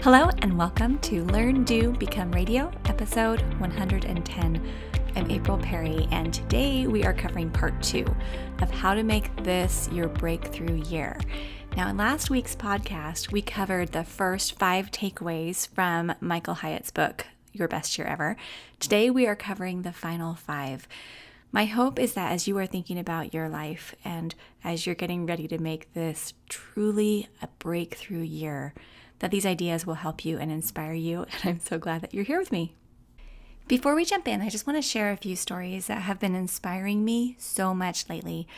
Hello and welcome to Learn, Do, Become Radio, episode 110. I'm April Perry, and today we are covering part 2 of how to make this your breakthrough year. Now, in last week's podcast, we covered the first 5 takeaways from Michael Hyatt's book, Your Best Year Ever. Today, we are covering the final 5. My hope is that as you are thinking about your life and as you're getting ready to make this truly a breakthrough year, that these ideas will help you and inspire you, and I'm so glad that you're here with me. Before we jump in, I just want to share a few stories that have been inspiring me so much lately.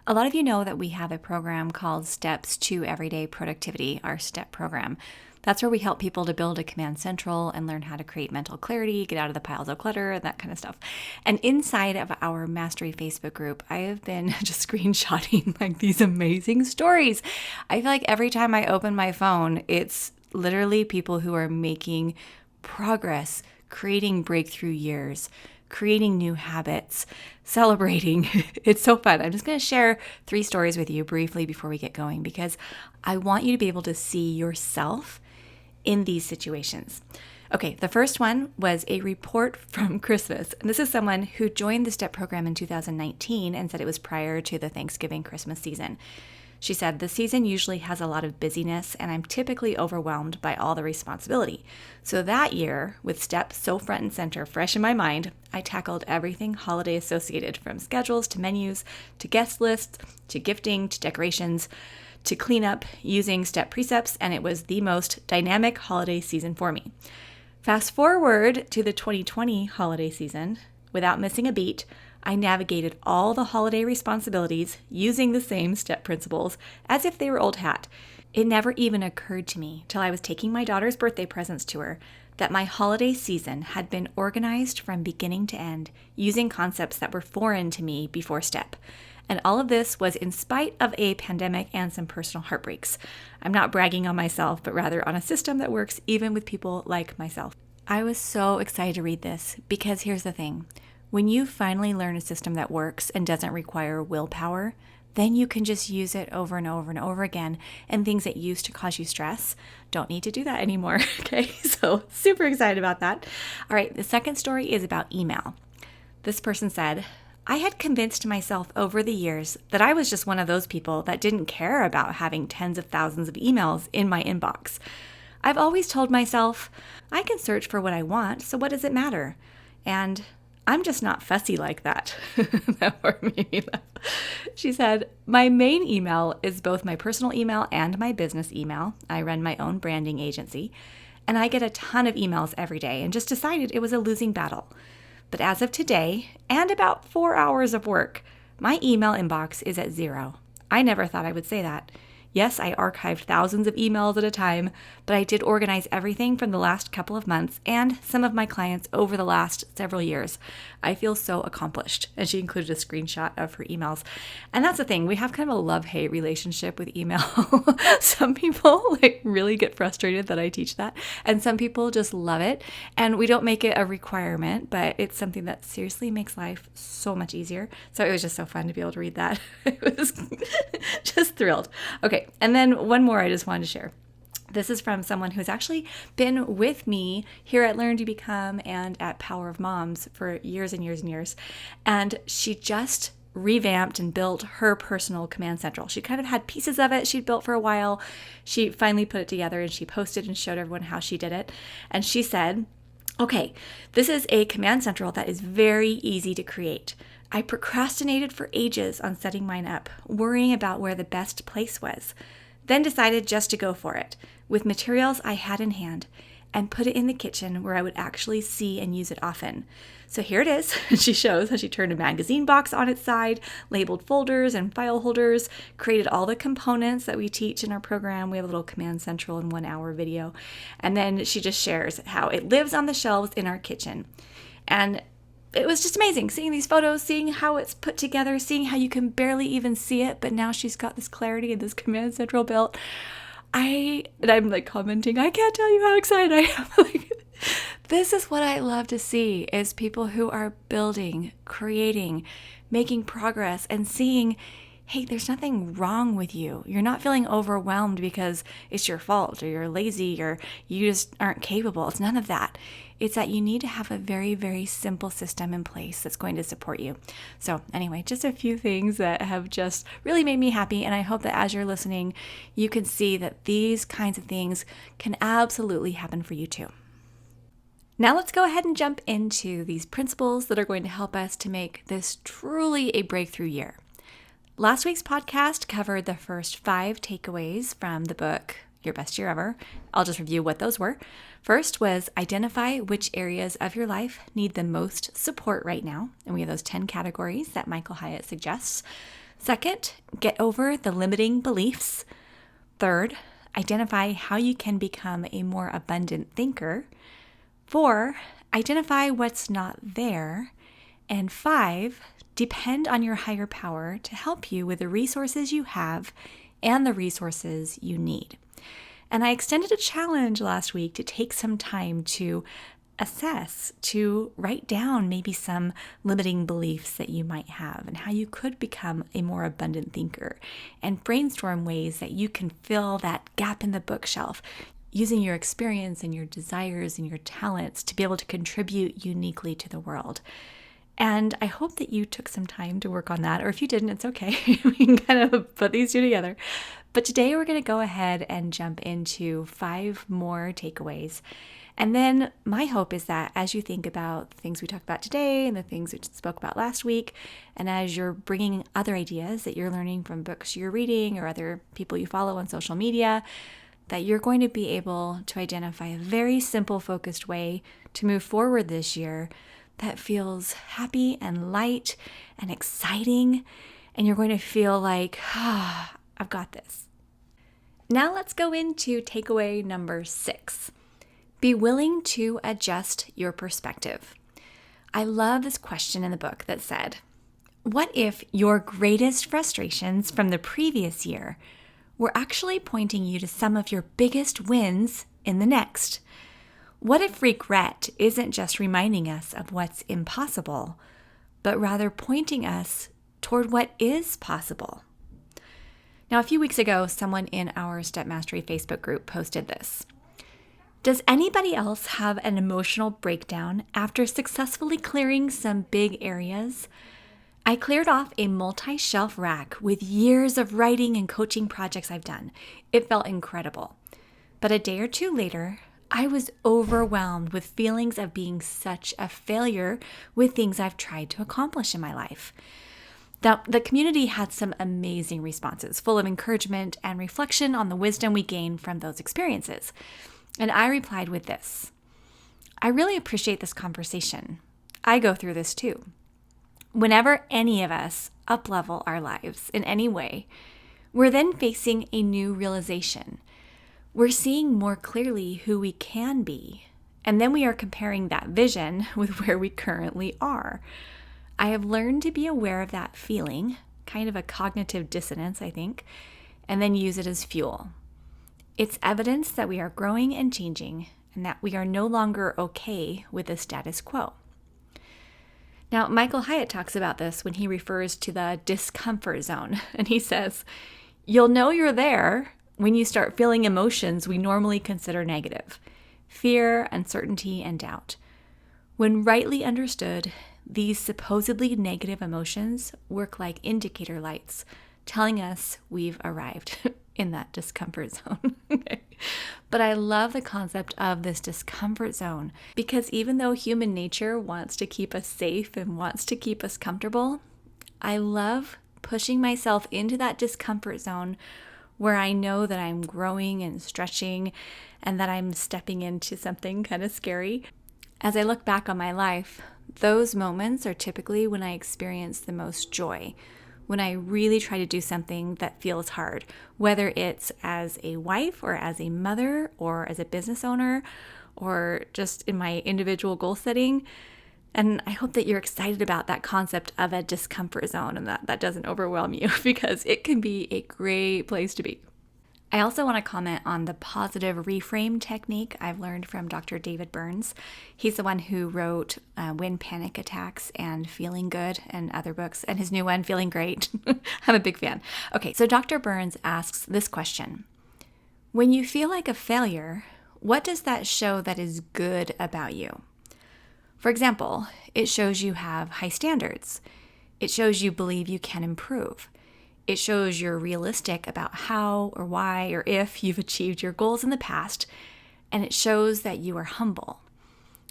A lot of you know that we have a program called Steps to Everyday Productivity, our STEP program. That's where we help people to build a command central and learn how to create mental clarity, get out of the piles of clutter, and that kind of stuff. And inside of our Mastery Facebook group, I have been just screenshotting like these amazing stories. I feel like every time I open my phone, it's literally people who are making progress, creating breakthrough years, creating new habits, celebrating. It's so fun. I'm just going to share 3 stories with you briefly before we get going because I want you to be able to see yourself in these situations. Okay, the first one was a report from Christmas. And this is someone who joined the STEP program in 2019 and said it was prior to the Thanksgiving Christmas season. She said, "The season usually has a lot of busyness and I'm typically overwhelmed by all the responsibility. So that year, with STEP so front and center, fresh in my mind, I tackled everything holiday associated, from schedules to menus, to guest lists, to gifting, to decorations, to cleanup using STEP precepts, and it was the most dynamic holiday season for me. Fast forward to the 2020 holiday season, without missing a beat, I navigated all the holiday responsibilities using the same STEP principles as if they were old hat. It never even occurred to me till I was taking my daughter's birthday presents to her that my holiday season had been organized from beginning to end using concepts that were foreign to me before STEP. And all of this was in spite of a pandemic and some personal heartbreaks. I'm not bragging on myself, but rather on a system that works even with people like myself." I was so excited to read this because here's the thing. When you finally learn a system that works and doesn't require willpower, then you can just use it over and over and over again, and things that used to cause you stress don't need to do that anymore. Okay, so super excited about that. All right, the second story is about email. This person said, "I had convinced myself over the years that I was just one of those people that didn't care about having tens of thousands of emails in my inbox. I've always told myself, I can search for what I want, so what does it matter? And I'm just not fussy like that." That part made me laugh. She said, "My main email is both my personal email and my business email. I run my own branding agency, and I get a ton of emails every day and just decided it was a losing battle. But as of today, and about 4 hours of work, my email inbox is at 0. I never thought I would say that. Yes, I archived thousands of emails at a time, but I did organize everything from the last couple of months and some of my clients over the last several years. I feel so accomplished." And she included a screenshot of her emails. And that's the thing, we have kind of a love-hate relationship with email. Some people really get frustrated that I teach that, and some people just love it. And we don't make it a requirement, but it's something that seriously makes life so much easier. So it was just so fun to be able to read that. I was just thrilled. Okay. And then one more I just wanted to share. This is from someone who's actually been with me here at Learn to Become and at Power of Moms for years and years and years. And she just revamped and built her personal command central. She kind of had pieces of it she'd built for a while. She finally put it together and she posted and showed everyone how she did it. And she said, "Okay, this is a command central that is very easy to create. I procrastinated for ages on setting mine up, worrying about where the best place was. Then decided just to go for it, with materials I had in hand, and put it in the kitchen where I would actually see and use it often. So here it is." She shows how she turned a magazine box on its side, labeled folders and file holders, created all the components that we teach in our program. We have a little command central in 1 hour video. And then she just shares how it lives on the shelves in our kitchen. And it was just amazing seeing these photos, seeing how it's put together, seeing how you can barely even see it, but now she's got this clarity and this command central built. I'm commenting, I can't tell you how excited I am. This is what I love to see, is people who are building, creating, making progress, and seeing hey, there's nothing wrong with you. You're not feeling overwhelmed because it's your fault or you're lazy or you just aren't capable. It's none of that. It's that you need to have a very, very simple system in place that's going to support you. So anyway, just a few things that have just really made me happy. And I hope that as you're listening, you can see that these kinds of things can absolutely happen for you too. Now let's go ahead and jump into these principles that are going to help us to make this truly a breakthrough year. Last week's podcast covered the first 5 takeaways from the book, Your Best Year Ever. I'll just review what those were. First was identify which areas of your life need the most support right now. And we have those 10 categories that Michael Hyatt suggests. Second, get over the limiting beliefs. Third, identify how you can become a more abundant thinker. 4, identify what's not there. And 5, depend on your higher power to help you with the resources you have and the resources you need. And I extended a challenge last week to take some time to assess, to write down maybe some limiting beliefs that you might have and how you could become a more abundant thinker, and brainstorm ways that you can fill that gap in the bookshelf using your experience and your desires and your talents to be able to contribute uniquely to the world. And I hope that you took some time to work on that, or if you didn't, it's okay. We can kind of put these two together. But today we're going to go ahead and jump into 5 more takeaways. And then my hope is that as you think about the things we talked about today and the things we spoke about last week, and as you're bringing other ideas that you're learning from books you're reading or other people you follow on social media, that you're going to be able to identify a very simple, focused way to move forward this year that feels happy and light and exciting, and you're going to feel like, I've got this. Now let's go into takeaway number 6. Be willing to adjust your perspective. I love this question in the book that said, what if your greatest frustrations from the previous year were actually pointing you to some of your biggest wins in the next? What if regret isn't just reminding us of what's impossible, but rather pointing us toward what is possible? Now, a few weeks ago, someone in our Step Mastery Facebook group posted this. Does anybody else have an emotional breakdown after successfully clearing some big areas? I cleared off a multi-shelf rack with years of writing and coaching projects I've done. It felt incredible. But a day or two later, I was overwhelmed with feelings of being such a failure with things I've tried to accomplish in my life. The community had some amazing responses, full of encouragement and reflection on the wisdom we gained from those experiences. And I replied with this: I really appreciate this conversation. I go through this too. Whenever any of us up-level our lives in any way, we're then facing a new realization. We're seeing more clearly who we can be, and then we are comparing that vision with where we currently are. I have learned to be aware of that feeling, kind of a cognitive dissonance, I think, and then use it as fuel. It's evidence that we are growing and changing, and that we are no longer okay with the status quo. Now, Michael Hyatt talks about this when he refers to the discomfort zone, and he says, you'll know you're there when you start feeling emotions we normally consider negative: fear, uncertainty, and doubt. When rightly understood, these supposedly negative emotions work like indicator lights, telling us we've arrived in that discomfort zone. But I love the concept of this discomfort zone, because even though human nature wants to keep us safe and wants to keep us comfortable, I love pushing myself into that discomfort zone where I know that I'm growing and stretching and that I'm stepping into something kind of scary. As I look back on my life, those moments are typically when I experience the most joy, when I really try to do something that feels hard, whether it's as a wife or as a mother or as a business owner or just in my individual goal setting. And I hope that you're excited about that concept of a discomfort zone and that doesn't overwhelm you, because it can be a great place to be. I also want to comment on the positive reframe technique I've learned from Dr. David Burns. He's the one who wrote When Panic Attacks and Feeling Good and other books, and his new one, Feeling Great. I'm a big fan. Okay, so Dr. Burns asks this question. When you feel like a failure, what does that show that is good about you? For example, it shows you have high standards. It shows you believe you can improve. It shows you're realistic about how or why or if you've achieved your goals in the past, and it shows that you are humble.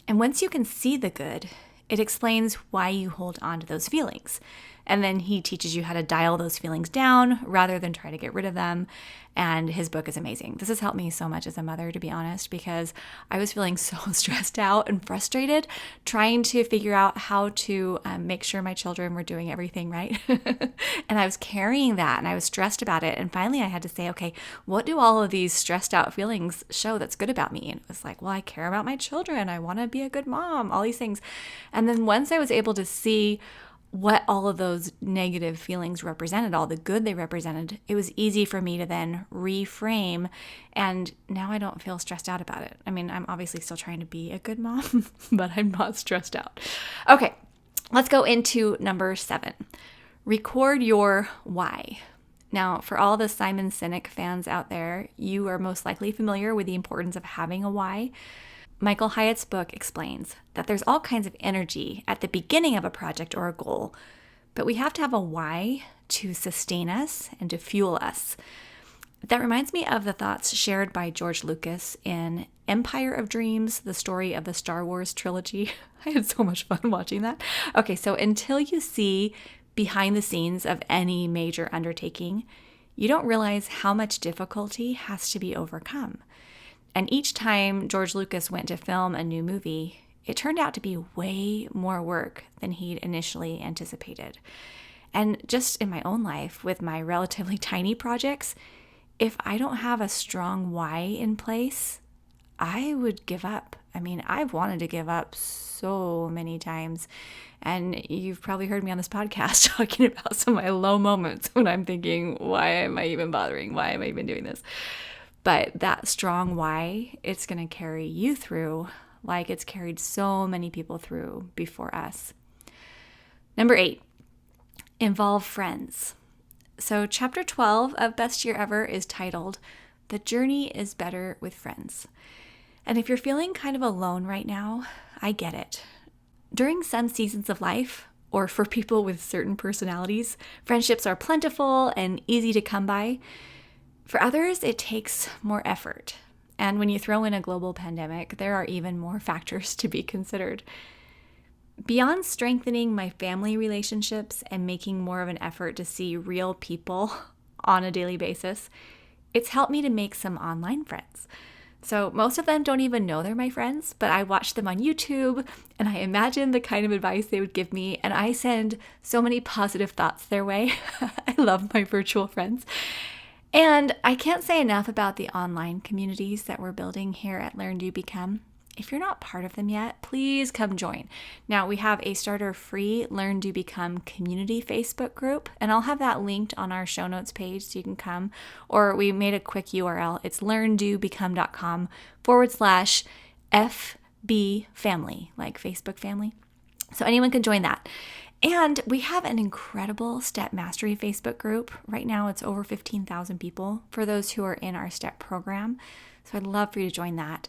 And once you can see the good, it explains why you hold on to those feelings. And then he teaches you how to dial those feelings down rather than try to get rid of them. And his book is amazing. This has helped me so much as a mother, to be honest, because I was feeling so stressed out and frustrated trying to figure out how to make sure my children were doing everything right. And I was carrying that and I was stressed about it. And finally I had to say, okay, what do all of these stressed out feelings show that's good about me? And it was like, well, I care about my children. I want to be a good mom, all these things. And then once I was able to see what all of those negative feelings represented, all the good they represented, it was easy for me to then reframe, and now I don't feel stressed out about it. I mean, I'm obviously still trying to be a good mom, but I'm not stressed out. Okay, let's go into number 7. Record your why. Now, for all the Simon Sinek fans out there, you are most likely familiar with the importance of having a why. Michael Hyatt's book explains that there's all kinds of energy at the beginning of a project or a goal, but we have to have a why to sustain us and to fuel us. That reminds me of the thoughts shared by George Lucas in Empire of Dreams, the story of the Star Wars trilogy. I had so much fun watching that. Okay, so until you see behind the scenes of any major undertaking, you don't realize how much difficulty has to be overcome. And each time George Lucas went to film a new movie, it turned out to be way more work than he'd initially anticipated. And just in my own life, with my relatively tiny projects, if I don't have a strong why in place, I would give up. I mean, I've wanted to give up so many times. And you've probably heard me on this podcast talking about some of my low moments when I'm thinking, why am I even bothering? Why am I even doing this? But that strong why, it's going to carry you through like it's carried so many people through before us. Number 8, involve friends. So chapter 12 of Best Year Ever is titled, The Journey is Better with Friends. And if you're feeling kind of alone right now, I get it. During some seasons of life, or for people with certain personalities, friendships are plentiful and easy to come by. For others, it takes more effort. And when you throw in a global pandemic, there are even more factors to be considered. Beyond strengthening my family relationships and making more of an effort to see real people on a daily basis, it's helped me to make some online friends. So most of them don't even know they're my friends, but I watch them on YouTube and I imagine the kind of advice they would give me, and I send so many positive thoughts their way. I love my virtual friends. And I can't say enough about the online communities that we're building here at Learn, Do, Become. If you're not part of them yet, please come join. Now, we have a starter free Learn, Do, Become community Facebook group, and I'll have that linked on our show notes page so you can come. Or we made a quick URL. It's learndobecome.com/FB family, like Facebook family. So anyone can join that. And we have an incredible Step Mastery Facebook group. Right now it's over 15,000 people for those who are in our STEP program. So I'd love for you to join that.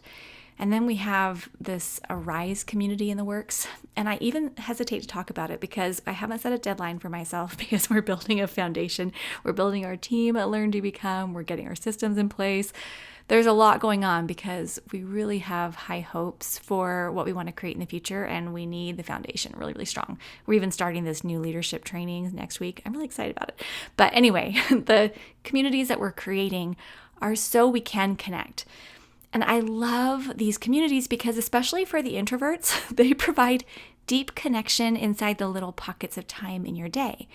And then we have this Arise community in the works. And I even hesitate to talk about it because I haven't set a deadline for myself because we're building a foundation. We're building our team at Learn, Do, Become. We're getting our systems in place. There's a lot going on because we really have high hopes for what we want to create in the future, and we need the foundation really, really strong. We're even starting this new leadership training next week. I'm really excited about it. But anyway, the communities that we're creating are so we can connect. And I love these communities because, especially for the introverts, they provide deep connection inside the little pockets of time in your day.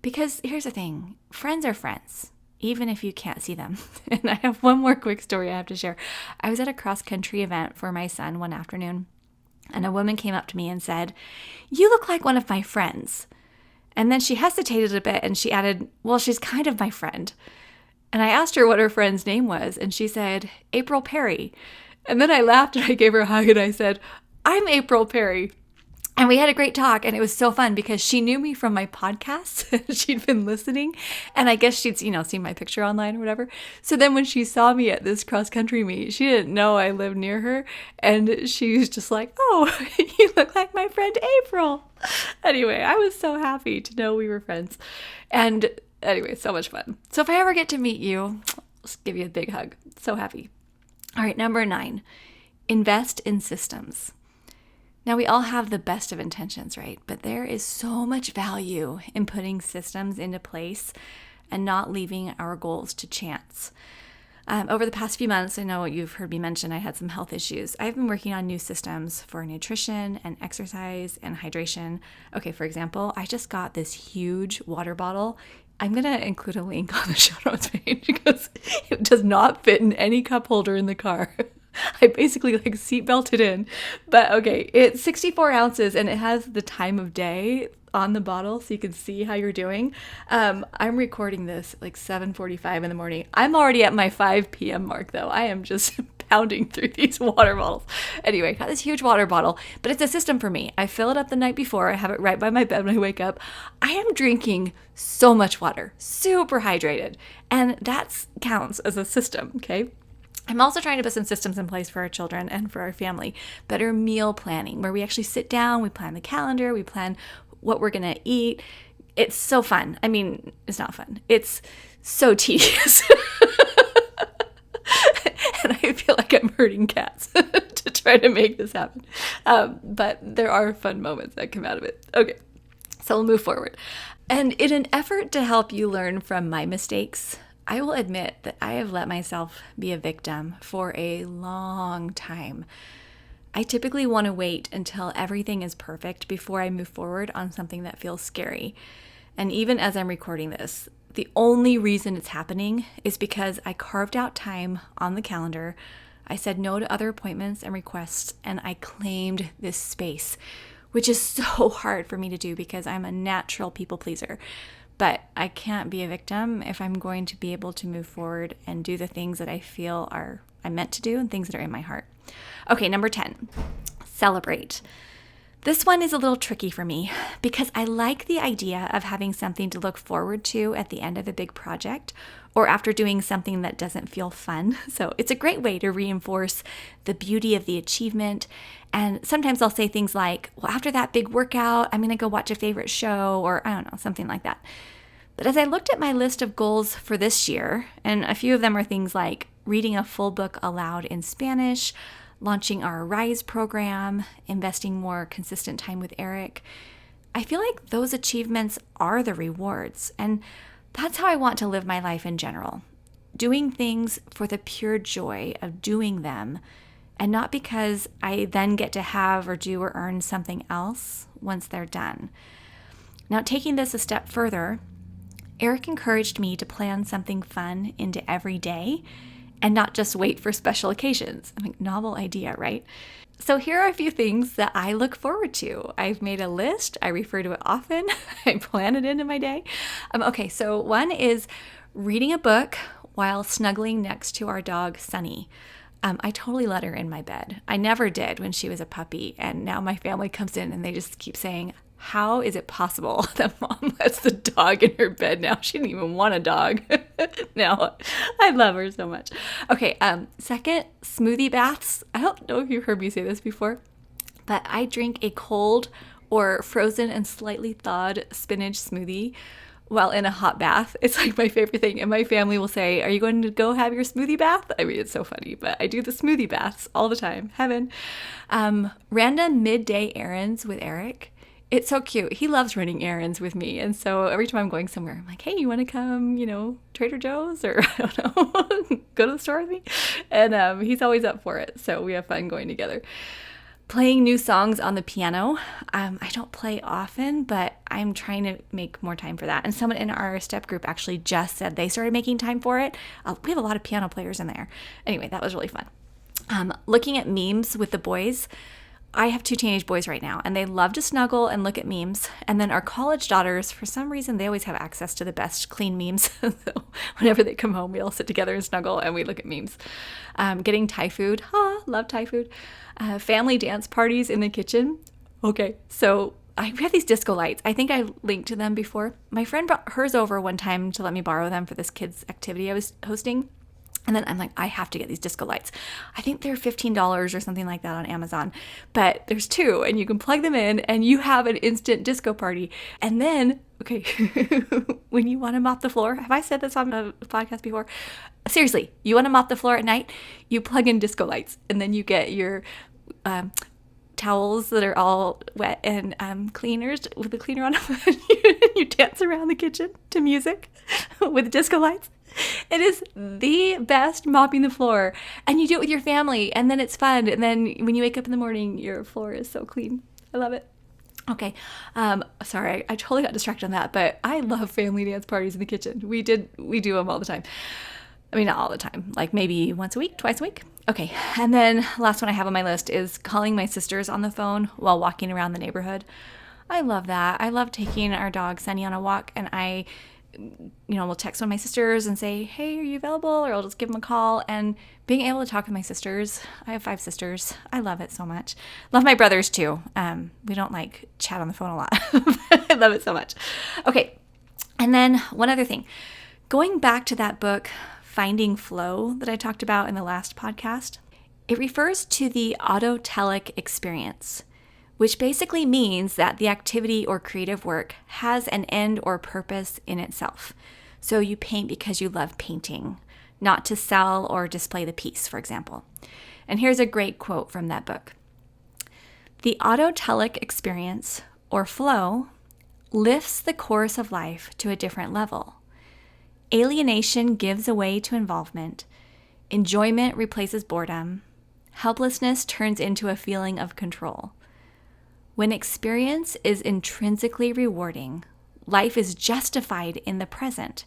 Because here's the thing, friends are friends, even if you can't see them. And I have one more quick story I have to share. I was at a cross-country event for my son one afternoon, and a woman came up to me and said, "You look like one of my friends." And then she hesitated a bit and she added, "Well, she's kind of my friend." And I asked her what her friend's name was, and she said, April Perry. And then I laughed and I gave her a hug and I said, I'm April Perry. And we had a great talk, and it was so fun because she knew me from my podcasts. She'd been listening, and I guess she'd, seen my picture online or whatever. So then when she saw me at this cross-country meet, she didn't know I lived near her, and she was just like, oh, you look like my friend April. Anyway, I was so happy to know we were friends. And anyway, so much fun. So if I ever get to meet you, I'll just give you a big hug. So happy. All right, number 9, invest in systems. Now, we all have the best of intentions, right? But there is so much value in putting systems into place and not leaving our goals to chance. Over the past few months, I know you've heard me mention I had some health issues. I've been working on new systems for nutrition and exercise and hydration. Okay, for example, I just got this huge water bottle. I'm going to include a link on the show notes page because it does not fit in any cup holder in the car. I basically seat belted in, but okay, it's 64 ounces and it has the time of day on the bottle so you can see how you're doing. I'm recording this 7:45 in the morning. I'm already at my 5 p.m. mark though. I am just pounding through these water bottles. Anyway, got this huge water bottle, but it's a system for me. I fill it up the night before. I have it right by my bed when I wake up. I am drinking so much water, super hydrated, and that counts as a system, okay? I'm also trying to put some systems in place for our children and for our family. Better meal planning, where we actually sit down, we plan the calendar, we plan what we're going to eat. It's so fun. I mean, it's not fun. It's so tedious. And I feel like I'm herding cats to try to make this happen. But there are fun moments that come out of it. Okay, so we'll move forward. And in an effort to help you learn from my mistakes, I will admit that I have let myself be a victim for a long time. I typically want to wait until everything is perfect before I move forward on something that feels scary. And even as I'm recording this, the only reason it's happening is because I carved out time on the calendar. I said no to other appointments and requests, and I claimed this space, which is so hard for me to do because I'm a natural people pleaser. But I can't be a victim if I'm going to be able to move forward and do the things that I feel I'm meant to do and things that are in my heart. Okay, number 10, celebrate. This one is a little tricky for me because I like the idea of having something to look forward to at the end of a big project or after doing something that doesn't feel fun. So it's a great way to reinforce the beauty of the achievement. And sometimes I'll say things like, well, after that big workout, I'm going to go watch a favorite show, or I don't know, something like that. But as I looked at my list of goals for this year, and a few of them are things like reading a full book aloud in Spanish, launching our Rise program, investing more consistent time with Eric, I feel like those achievements are the rewards. And that's how I want to live my life in general. Doing things for the pure joy of doing them, and not because I then get to have or do or earn something else once they're done. Now, taking this a step further, Eric encouraged me to plan something fun into every day and not just wait for special occasions. I mean, novel idea, right? So here are a few things that I look forward to. I've made a list. I refer to it often. I plan it into my day. Okay, so one is reading a book while snuggling next to our dog, Sunny. I totally let her in my bed. I never did when she was a puppy, and now my family comes in and they just keep saying, how is it possible that mom lets the dog in her bed now? She didn't even want a dog. No, I love her so much. Okay, second, smoothie baths. I don't know if you've heard me say this before, but I drink a cold or frozen and slightly thawed spinach smoothie while in a hot bath. It's like my favorite thing. And my family will say, are you going to go have your smoothie bath? I mean, it's so funny, but I do the smoothie baths all the time. Heaven. Random midday errands with Eric. It's so cute. He loves running errands with me. And so every time I'm going somewhere, I'm like, hey, you want to come, Trader Joe's or I don't know, go to the store with me? And he's always up for it. So we have fun going together. Playing new songs on the piano. I don't play often, but I'm trying to make more time for that. And someone in our step group actually just said they started making time for it. We have a lot of piano players in there. Anyway, that was really fun. Looking at memes with the boys. I have 2 teenage boys right now, and they love to snuggle and look at memes. And then our college daughters, for some reason, they always have access to the best clean memes. So whenever they come home, we all sit together and snuggle and we look at memes. Getting Thai food. Love Thai food. Family dance parties in the kitchen. Okay, so we have these disco lights. I think I linked to them before. My friend brought hers over one time to let me borrow them for this kids' activity I was hosting. And then I'm like, I have to get these disco lights. I think they're $15 or something like that on Amazon. But there's 2, and you can plug them in, and you have an instant disco party. And then, okay, when you want to mop the floor, have I said this on a podcast before? Seriously, you want to mop the floor at night, you plug in disco lights, and then you get your towels that are all wet and cleaners with the cleaner on them. You dance around the kitchen to music with disco lights. It is the best mopping the floor, and you do it with your family, and then it's fun. And then when you wake up in the morning, your floor is so clean. I love it. Okay. Sorry, I totally got distracted on that, but I love family dance parties in the kitchen. We do them all the time. I mean, not all the time, like maybe once a week, twice a week. Okay. And then last one I have on my list is calling my sisters on the phone while walking around the neighborhood. I love that. I love taking our dog Sunny on a walk, and we'll text one of my sisters and say, hey, are you available? Or I'll just give them a call. And being able to talk with my sisters, I have 5 sisters. I love it so much. Love my brothers too. We don't like chat on the phone a lot. I love it so much. Okay. And then one other thing, going back to that book, Finding Flow, that I talked about in the last podcast, it refers to the autotelic experience, which basically means that the activity or creative work has an end or purpose in itself. So you paint because you love painting, not to sell or display the piece, for example. And here's a great quote from that book. The autotelic experience, or flow, lifts the course of life to a different level. Alienation gives way to involvement. Enjoyment replaces boredom. Helplessness turns into a feeling of control. When experience is intrinsically rewarding, life is justified in the present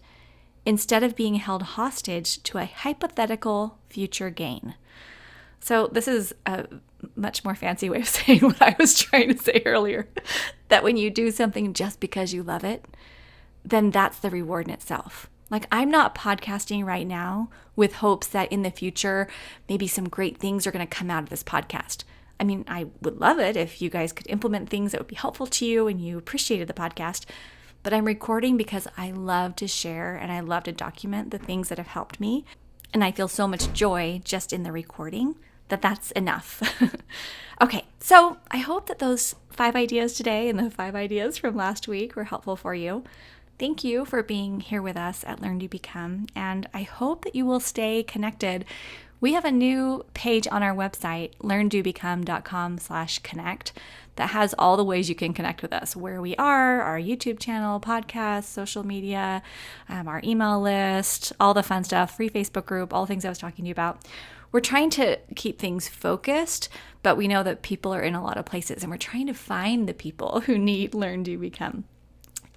instead of being held hostage to a hypothetical future gain. So this is a much more fancy way of saying what I was trying to say earlier, that when you do something just because you love it, then that's the reward in itself. Like, I'm not podcasting right now with hopes that in the future, maybe some great things are going to come out of this podcast. I mean, I would love it if you guys could implement things that would be helpful to you and you appreciated the podcast, but I'm recording because I love to share and I love to document the things that have helped me. And I feel so much joy just in the recording that that's enough. Okay, so I hope that those 5 ideas today and the 5 ideas from last week were helpful for you. Thank you for being here with us at Learn to Become, and I hope that you will stay connected. We have a new page on our website, learntobecome.com/connect, that has all the ways you can connect with us, where we are, our YouTube channel, podcast, social media, our email list, all the fun stuff, free Facebook group, all the things I was talking to you about. We're trying to keep things focused, but we know that people are in a lot of places, and we're trying to find the people who need Learn to Become.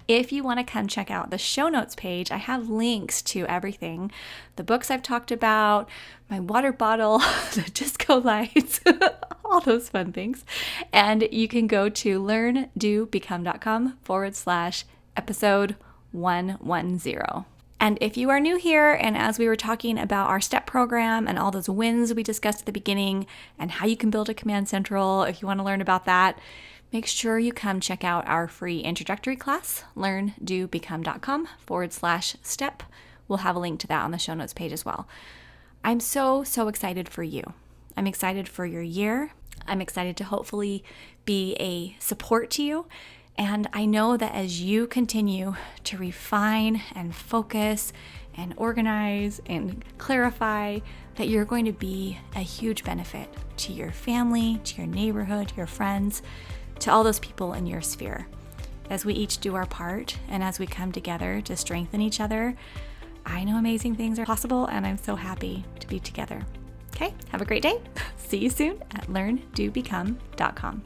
If you want to come check out the show notes page, I have links to everything. The books I've talked about, my water bottle, the disco lights, all those fun things. And you can go to learntobecome.com/episode 110. And if you are new here, and as we were talking about our STEP program and all those wins we discussed at the beginning and how you can build a Command Central, if you want to learn about that, make sure you come check out our free introductory class, learntobecome.com/step. We'll have a link to that on the show notes page as well. I'm so excited for you. I'm excited for your year. I'm excited to hopefully be a support to you. And I know that as you continue to refine and focus and organize and clarify, that you're going to be a huge benefit to your family, to your neighborhood, your friends, to all those people in your sphere. As we each do our part and as we come together to strengthen each other, I know amazing things are possible, and I'm so happy to be together. Okay, have a great day. See you soon at learntobecome.com.